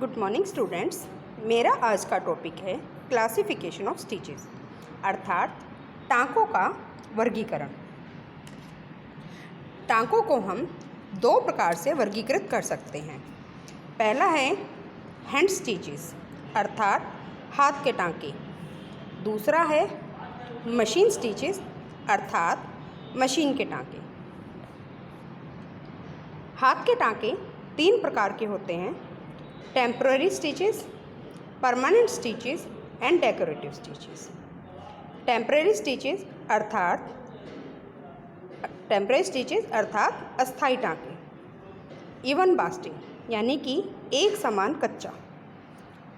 Good morning students. मेरा आज का टॉपिक है क्लासिफिकेशन ऑफ स्टिचेस, अर्थात टाँकों का वर्गीकरण। टाँकों को हम दो प्रकार से वर्गीकृत कर सकते हैं। पहला है हैंड स्टिचेस, अर्थात हाथ के टाँके। दूसरा है मशीन स्टिचेस, अर्थात मशीन के टाँके। हाथ के टाँके तीन प्रकार के होते हैं: temporary stitches, permanent stitches and decorative stitches. Temporary stitches अर्थात अस्थायी टाँके। इवन बास्टिंग यानी कि एक समान कच्चा।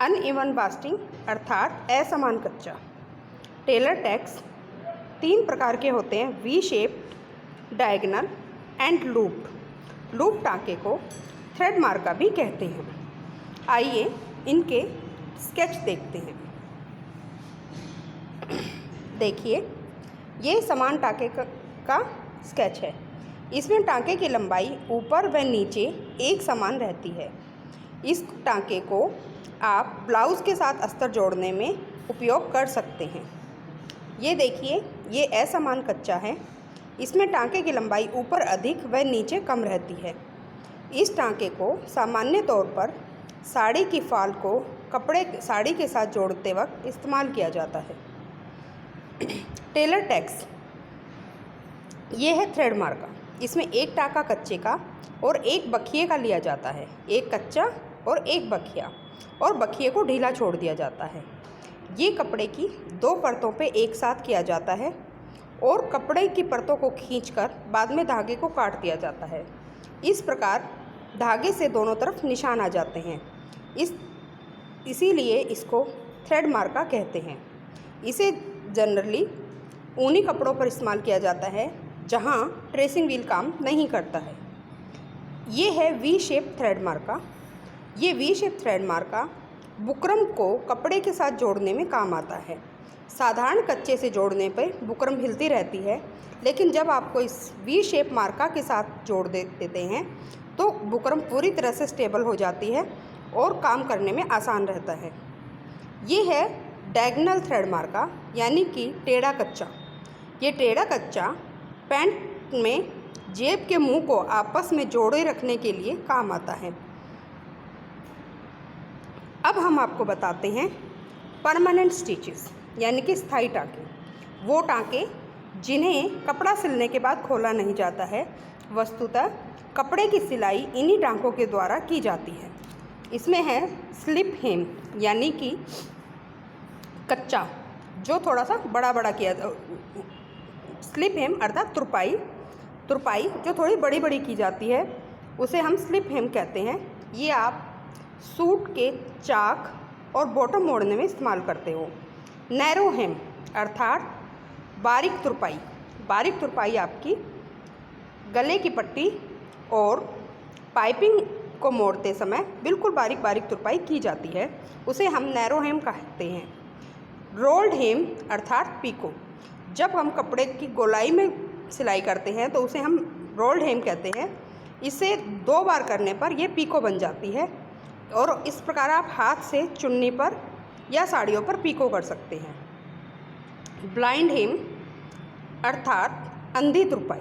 अनइवन बास्टिंग अर्थात असमान कच्चा। टेलर टैक्स तीन प्रकार के होते हैं: V shaped, diagonal and looped. Loop टाँके को थ्रेड मार्का भी कहते हैं। आइए इनके स्केच देखते हैं। देखिए, ये समान टाँके का स्केच है। इसमें टाँके की लंबाई ऊपर व नीचे एक समान रहती है। इस टाँके को आप ब्लाउज़ के साथ अस्तर जोड़ने में उपयोग कर सकते हैं। ये देखिए, ये असमान कच्चा है। इसमें टाँके की लंबाई ऊपर अधिक व नीचे कम रहती है। इस टाँके को सामान्य तौर पर साड़ी की फाल को साड़ी के साथ जोड़ते वक्त इस्तेमाल किया जाता है। टेलर टैक्स ये है थ्रेड मार्का। इसमें एक टाँका कच्चे का और एक बखिए का लिया जाता है, एक कच्चा और एक बखिया, और बखिए को ढीला छोड़ दिया जाता है। ये कपड़े की दो परतों पे एक साथ किया जाता है और कपड़े की परतों को खींचकर बाद में धागे को काट दिया जाता है। इस प्रकार धागे से दोनों तरफ निशान आ जाते हैं। इसीलिए इसको थ्रेड मार्का कहते हैं। इसे जनरली ऊनी कपड़ों पर इस्तेमाल किया जाता है जहां ट्रेसिंग व्हील काम नहीं करता है। ये है वी शेप थ्रेड मार्का। ये वी शेप थ्रेड मार्का बुकरम को कपड़े के साथ जोड़ने में काम आता है। साधारण कच्चे से जोड़ने पर बुकरम हिलती रहती है, लेकिन जब आपको इस वी शेप मार्का के साथ जोड़ देते हैं तो बुकरम पूरी तरह से स्टेबल हो जाती है और काम करने में आसान रहता है। ये है डायगोनल थ्रेड मार्का, यानी कि टेढ़ा कच्चा। ये टेढ़ा कच्चा पैंट में जेब के मुंह को आपस में जोड़े रखने के लिए काम आता है। अब हम आपको बताते हैं परमानेंट स्टिचेस, यानी कि स्थायी टाँके। वो टाँके जिन्हें कपड़ा सिलने के बाद खोला नहीं जाता है। वस्तुतः कपड़े की सिलाई इन्हीं टाँकों के द्वारा की जाती है। इसमें है स्लिप हेम, यानी कि कच्चा जो थोड़ा सा बड़ा किया। स्लिप हेम अर्थात तुरपाई जो थोड़ी बड़ी की जाती है, उसे हम स्लिप हेम कहते हैं। ये आप सूट के चाक और बॉटम मोड़ने में इस्तेमाल करते हो। नैरो हेम अर्थात बारीक तुरपाई आपकी गले की पट्टी और पाइपिंग को मोड़ते समय बिल्कुल बारीक तुरपाई की जाती है, उसे हम नैरो हेम कहते हैं। रोल्ड हेम अर्थात पीको, जब हम कपड़े की गोलाई में सिलाई करते हैं तो उसे हम रोल्ड हेम कहते हैं। इसे दो बार करने पर यह पीको बन जाती है और इस प्रकार आप हाथ से चुन्नी पर या साड़ियों पर पीको कर सकते हैं। ब्लाइंड हेम अर्थात अंधी तुरपाई।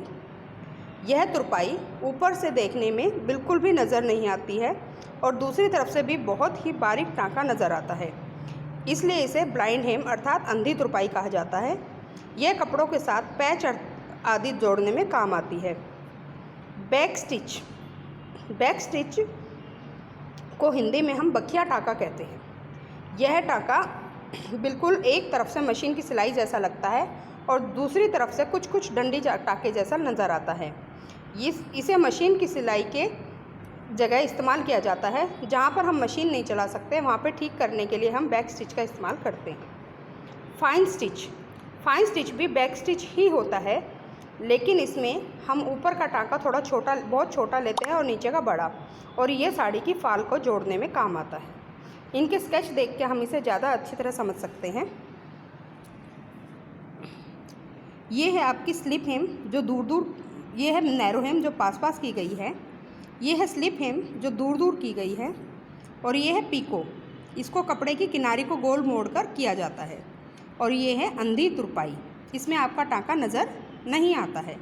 यह तुरपाई ऊपर से देखने में बिल्कुल भी नज़र नहीं आती है और दूसरी तरफ से भी बहुत ही बारीक टाँका नज़र आता है, इसलिए इसे ब्लाइंड हेम अर्थात अंधी तुरपाई कहा जाता है। यह कपड़ों के साथ पैच आदि जोड़ने में काम आती है। बैक स्टिच को हिंदी में हम बखिया टाँका कहते हैं। यह टाँका बिल्कुल एक तरफ से मशीन की सिलाई जैसा लगता है और दूसरी तरफ से कुछ डंडी टाँके जैसा नज़र आता है। इसे मशीन की सिलाई के जगह इस्तेमाल किया जाता है। जहाँ पर हम मशीन नहीं चला सकते वहाँ पर ठीक करने के लिए हम बैक स्टिच का इस्तेमाल करते हैं। फाइन स्टिच भी बैक स्टिच ही होता है, लेकिन इसमें हम ऊपर का टाँका बहुत छोटा लेते हैं और नीचे का बड़ा, और ये साड़ी की फाल को जोड़ने में काम आता है। इनके स्केच देख के हम इसे ज़्यादा अच्छी तरह समझ सकते हैं। ये है आपकी स्लिप हेम जो दूर ये है नैरो हेम जो पास की गई है। ये है स्लिप हेम जो दूर की गई है। और ये है पीको, इसको कपड़े की किनारी को गोल मोड़कर किया जाता है। और ये है अंधी तुरपाई, इसमें आपका टाँका नज़र नहीं आता है।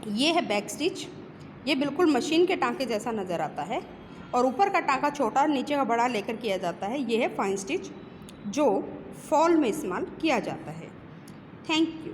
ये है बैक स्टिच, ये बिल्कुल मशीन के टाँके जैसा नज़र आता है और ऊपर का टाँका छोटा और नीचे का बड़ा लेकर किया जाता है। ये है फाइन स्टिच जो फॉल में इस्तेमाल किया जाता है। Thank you.